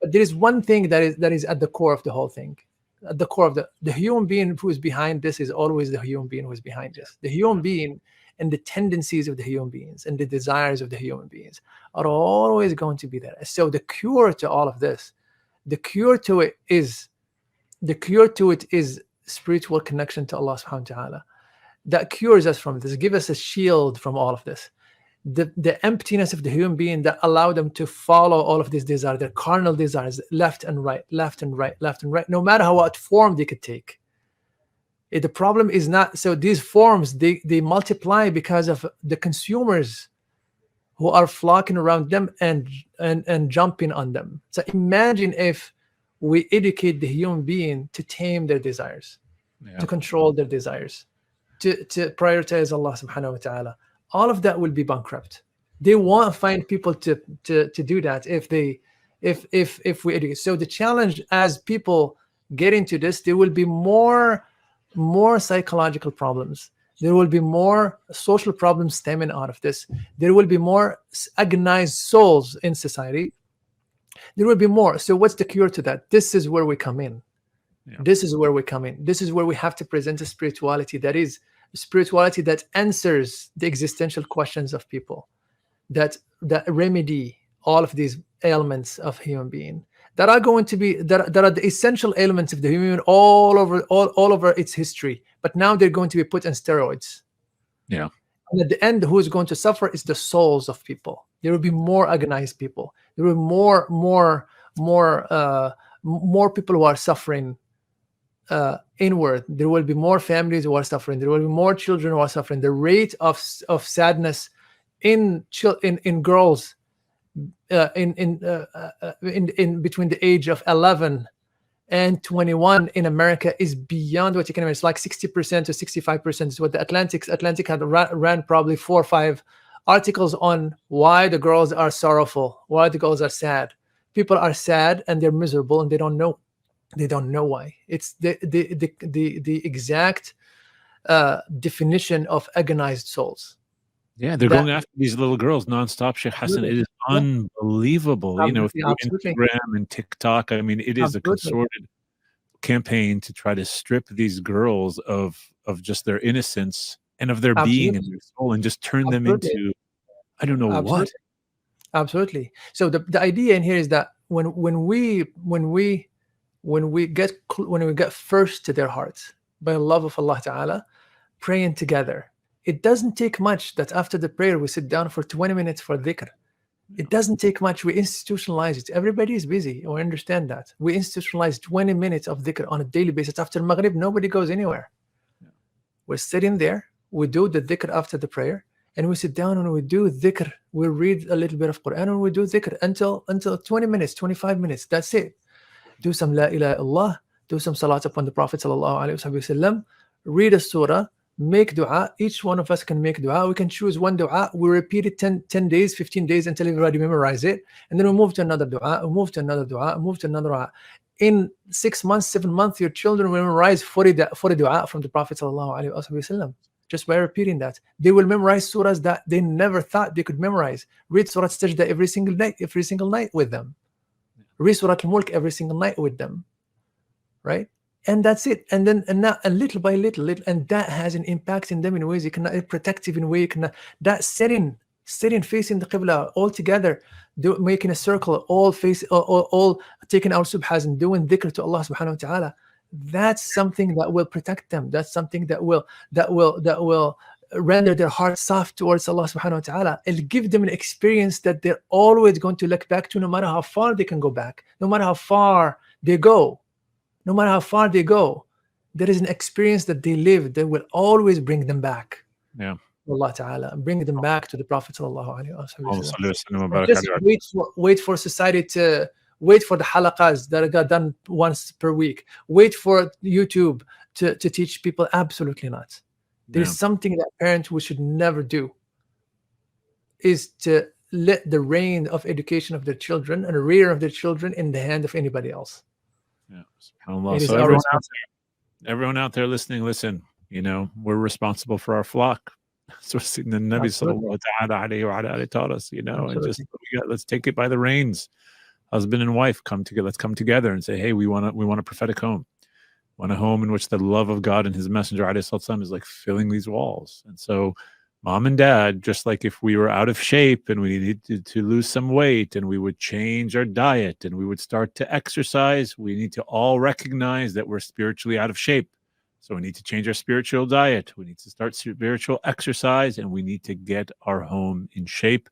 But there is one thing that is at the core of the whole thing. At the core of the human being who is behind this is always the human being who is behind this. The human being and the tendencies of the human beings and the desires of the human beings are always going to be there. So the cure to all of this, the cure to it is spiritual connection to Allah subhanahu wa ta'ala. That cures us from this, give us a shield from all of this. The emptiness of the human being that allow them to follow all of these desires, their carnal desires, left and right, left and right, left and right, no matter what form they could take. The problem is not, so these forms, they multiply because of the consumers who are flocking around them and jumping on them. So imagine if we educate the human being to tame their desires, to control their desires, to prioritize Allah subhanahu wa ta'ala. All of that will be bankrupt. They won't find people to do that if we educate. So the challenge, as people get into this, there will be more psychological problems. There will be more social problems stemming out of this. There will be more agonized souls in society. There will be more. So what's the cure to that? This is where we come in. This is where we come in. This is where we have to present a spirituality that is spirituality that answers the existential questions of people, that remedy all of these ailments of human being that are going to be that are the essential elements of the human all over its history. But now they're going to be put on steroids. Yeah. And at the end, who is going to suffer is the souls of people. There will be more agonized people. There will be more people who are suffering inward. There will be more families who are suffering. There will be more children who are suffering. The rate of sadness in girls in between the age of 11 and 21 in America is beyond what you can imagine. It's like 60% to 65% is what the Atlantic had ran probably 4 or 5 articles on why the girls are sorrowful, why the girls are sad. People are sad and they're miserable and they don't know why. It's the exact definition of agonized souls. Yeah, they're going after these little girls nonstop, Sheikh Hassan. It is unbelievable. You know, through Instagram and TikTok. I mean, it is a concerted campaign to try to strip these girls of just their innocence and of their being and their soul, and just turn them into I don't know what. Absolutely. So the idea in here is that when we get first to their hearts by love of Allah Ta'ala, praying together. It doesn't take much that after the prayer we sit down for 20 minutes for dhikr. It doesn't take much. We institutionalize it. Everybody is busy. We understand that. We institutionalize 20 minutes of dhikr on a daily basis. After Maghrib, nobody goes anywhere. We're sitting there. We do the dhikr after the prayer. And we sit down and we do dhikr. We read a little bit of Quran and we do dhikr until 20 minutes, 25 minutes. That's it. Do some La ilaha illallah. Do some salat upon the Prophet sallallahu alaihi wasallam. Read a surah. Make dua. Each one of us can make dua. We can choose one dua. We repeat it 10 days, 15 days until everybody memorize it. And then we move to another dua, move to another dua, move to another dua. In 6 months, 7 months, your children will memorize 40 dua from the Prophet ﷺ. Just by repeating that. They will memorize surahs that they never thought they could memorize. Read Surah Sajda every single night with them. Read Surah Al-Mulk every single night with them. Right? And that's it. And then and little by little, and that has an impact in them in ways you cannot, protective in way you cannot. That sitting facing the Qibla all together, making a circle, all taking our subhas and doing dhikr to Allah subhanahu wa ta'ala. That's something that will protect them. That's something that will render their hearts soft towards Allah subhanahu wa ta'ala. It'll give them an experience that they're always going to look back to, no matter how far they can go back, no matter how far they go. No matter how far they go, there is an experience that they live that will always bring them back. Yeah. Allah Ta'ala, bring them back to the Prophet sallallahu alaihi wasallam. Just wait for society to wait for the halaqas that are done once per week. Wait for YouTube to teach people. Absolutely not. There's something that parents we should never do, is to let the reign of education of their children and rear of their children in the hand of anybody else. Yeah. So everyone out there listening, listen, you know, we're responsible for our flock. So the Nabi sallallahu alaihi wa sallam taught us, you know, and just let's take it by the reins. husband and wife come together. Let's come together and say, hey, we want a prophetic home. Want a home in which the love of God and his messenger ﷺ is like filling these walls. And so mom and dad, just like if we were out of shape and we needed to lose some weight and we would change our diet and we would start to exercise, we need to all recognize that we're spiritually out of shape. So we need to change our spiritual diet. We need to start spiritual exercise, and we need to get our home in shape.